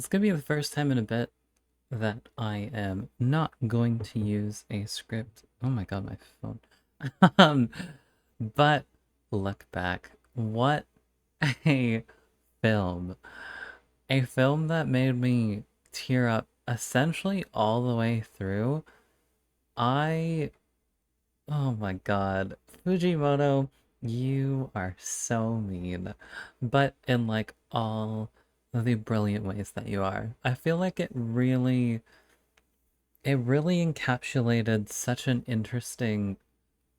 It's gonna be the first time in a bit that I am not going to use a script. Oh my god, my phone. um, but look back. What a film. A film that made me tear up essentially all the way through. I, oh my god. Fujimoto, you are so mean. But in like all the brilliant ways that you are. I feel like it really encapsulated such an interesting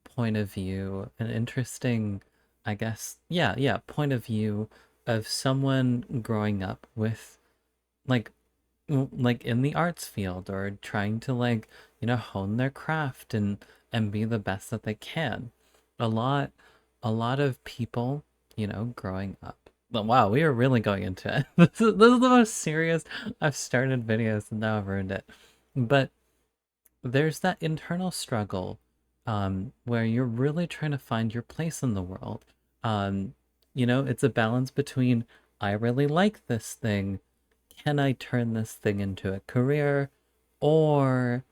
point of view, an interesting, I guess, yeah, point of view of someone growing up with like like in the arts field or trying to hone their craft and be the best that they can. A lot a lot of people, growing up. But wow, we are really going into it. This is the most serious I've started videos and now I've ruined it. But there's that internal struggle where you're really trying to find your place in the world. Um, it's a balance between I really like this thing, can I turn this thing into a career, or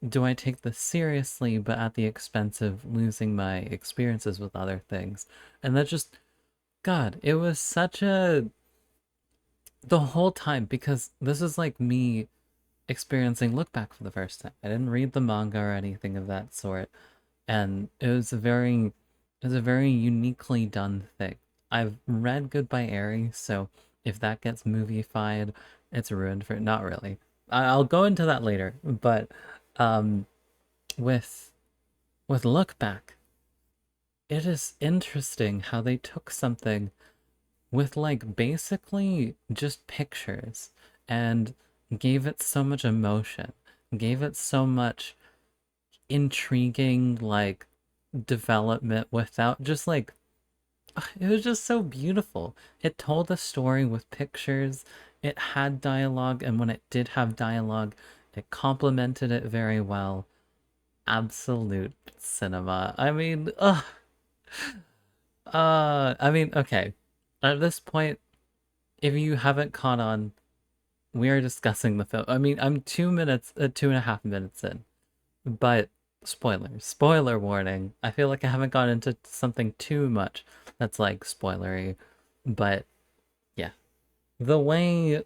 do I take this seriously but at the expense of losing my experiences with other things? And that just, God, it was such a the whole time because this is like me experiencing Look Back for the first time. I didn't read the manga or anything of that sort, and it was a very uniquely done thing. I've read Goodbye Eri, so if that gets moviefied, it's ruined for not really. I'll go into that later, but um, with Look Back, it is interesting how they took something with like basically just pictures and gave it so much emotion, gave it so much intriguing like development without just like it was just so beautiful. It told a story with pictures. It had dialogue, and when it did have dialogue, it complemented it very well. Absolute cinema. Okay. At this point, if you haven't caught on, we are discussing the film. I'm 2 minutes, 2.5 minutes in, but spoiler warning. I feel like I haven't gone into something too much that's like spoilery, but yeah, the way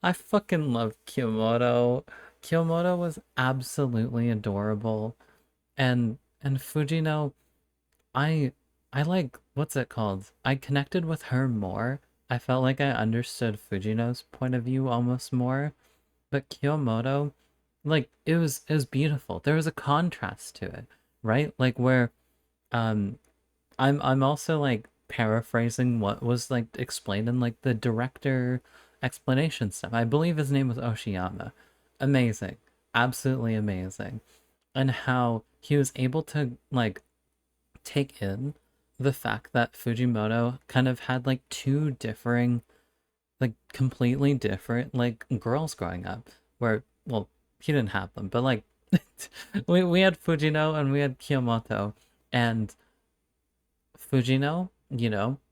I fucking love Kyomoto. Kyomoto was absolutely adorable, and Fujino, I I like what's it called? I connected with her more. I felt like I understood Fujino's point of view almost more, but Kyomoto, like it was beautiful. There was a contrast to it, right? Like where um I'm also like paraphrasing what was like explained in like the director explanation stuff. I believe his name was Oshiyama. Amazing. Absolutely amazing. And how he was able to like take in the fact that Fujimoto kind of had like two differing, like completely different like girls growing up where, well, he didn't have them, but like we had Fujino and we had Kyomoto, and Fujino,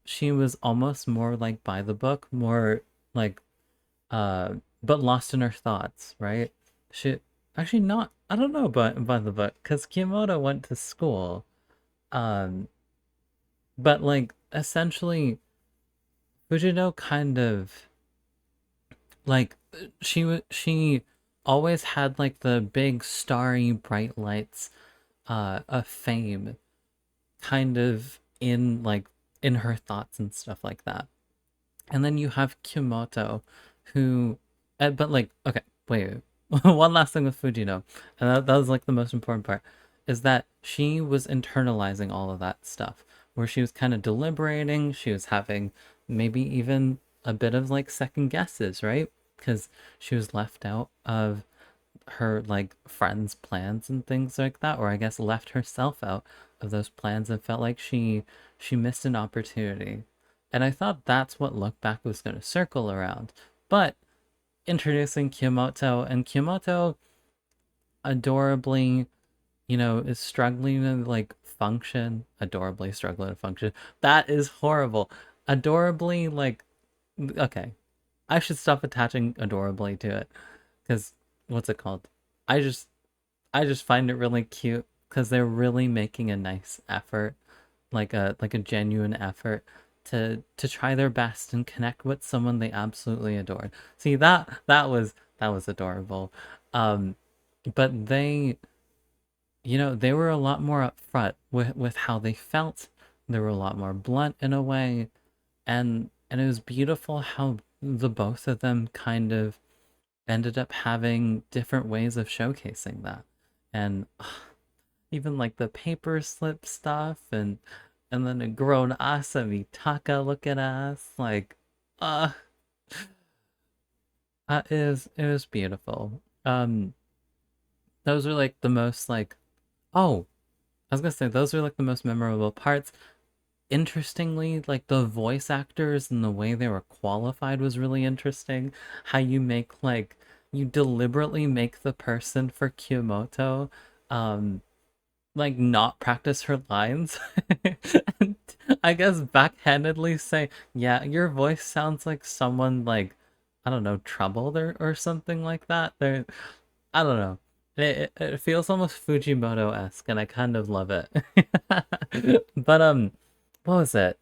she was almost more like by the book, more like but lost in her thoughts, right? She actually not, I don't know, but by the book because Kyomoto went to school. Um but like essentially Fujino kind of like she always had like the big starry bright lights of fame kind of in her thoughts and stuff like that. And then you have Kyomoto, who, but like, okay, wait, one last thing with Fujino, and that was like the most important part, is that she was internalizing all of that stuff, where she was kind of deliberating, she was having maybe even a bit of like second guesses, right? Because she was left out of her like friends' plans and things like that, or I guess left herself out of those plans and felt like she missed an opportunity. And I thought that's what Look Back was going to circle around. But introducing Kyomoto, and Kyomoto adorably, is struggling to like function, adorably struggling to function. That is horrible. Adorably like, okay, I should stop attaching adorably to it because what's it called? I just I just find it really cute because they're really making a nice effort, like a genuine effort to try their best and connect with someone they absolutely adore. See that was adorable. Um, but they were a lot more upfront with how they felt. They were a lot more blunt in a way, and it was beautiful how the both of them kind of ended up having different ways of showcasing that. And even like the paper slip stuff and then a grown Asa Mitaka looking ass like uh it was beautiful. Those are like the most like oh I was gonna say those are like the most memorable parts. Interestingly, like the voice actors and the way they were qualified was really interesting. How you deliberately make the person for Kyomoto um like not practice her lines. And I guess backhandedly say, yeah, your voice sounds like someone like I don't know, troubled or something like that. I don't know. It feels almost Fujimoto-esque and I kind of love it. But what was it?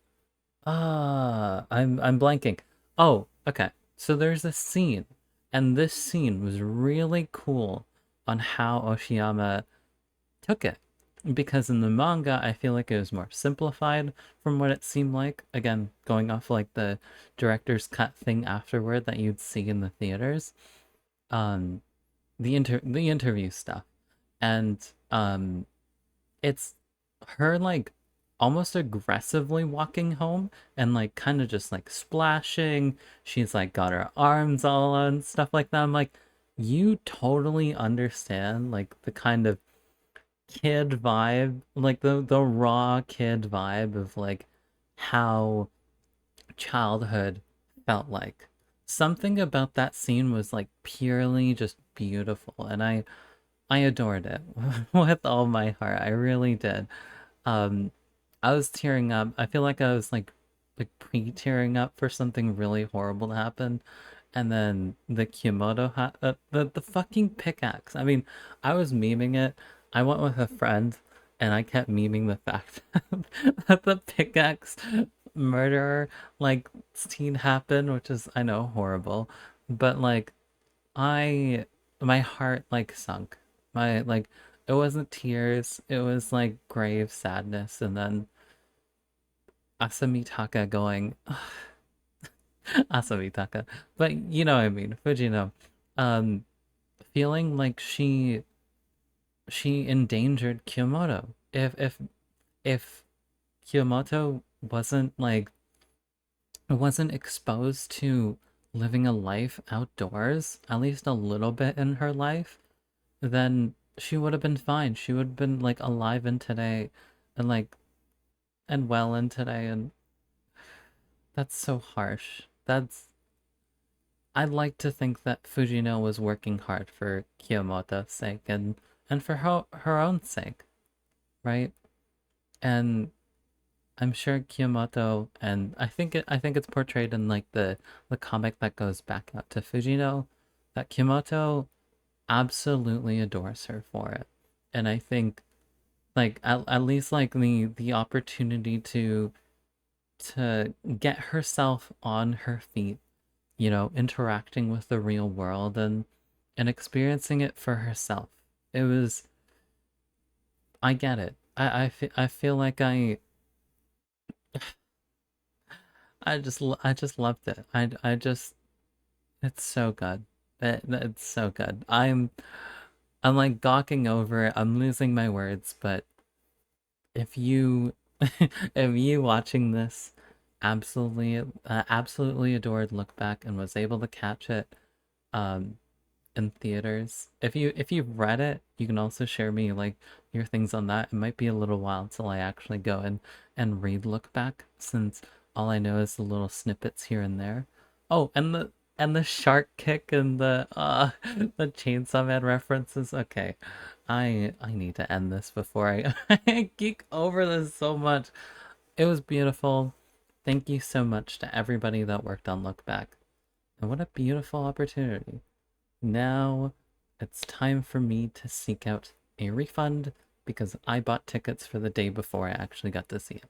I'm blanking. Oh, okay. So there's a scene, and this scene was really cool on how Oshiyama took it. Because in the manga, I feel like it was more simplified from what it seemed like. Again, going off like the director's cut thing afterward that you'd see in the theaters. Um, the interview stuff. And it's her like almost aggressively walking home and like kind of just like splashing. She's like got her arms all and stuff like that. I'm like, you totally understand like the kind of kid vibe, like the raw kid vibe of like how childhood felt like. Something about that scene was like purely just beautiful, and I adored it with all my heart. I really did. Um, I was tearing up. I feel like I was like pre-tearing up for something really horrible to happen, and then the the fucking pickaxe. I mean, I was memeing it. I went with a friend, and I kept memeing the fact that the pickaxe murderer like scene happened, which is I know horrible, but like I my heart like sunk. My like it wasn't tears, it was like grave sadness, and then Asamitaka going Asamitaka. But you know what I mean, Fujino. Um feeling like she endangered Kyomoto. If Kyomoto wasn't exposed to living a life outdoors, at least a little bit in her life, then she would have been fine. She would have been like alive in today and like and well in today and that's so harsh. That's I'd like to think that Fujino was working hard for Kiyomoto's sake and for her own sake, right? And I'm sure Kiyomoto and I think it's portrayed in like the comic that goes back out to Fujino that Kiyomoto absolutely adores her for it. And I think like at least like the opportunity to get herself on her feet, interacting with the real world and experiencing it for herself. It was I get it. I feel like I just loved it. I just it's so good. It's so good. I'm like gawking over it. I'm losing my words, but if you if you watching this absolutely adored Look Back and was able to catch it um in theaters, if you've read it, you can also share me like your things on that. It might be a little while till I actually go and read Look Back, since all I know is the little snippets here and there. Oh, and the shark kick and the the Chainsaw Man references. Okay, I need to end this before I I geek over this so much. It was beautiful. Thank you so much to everybody that worked on Look Back. And what a beautiful opportunity. Now it's time for me to seek out a refund because I bought tickets for the day before I actually got to see it.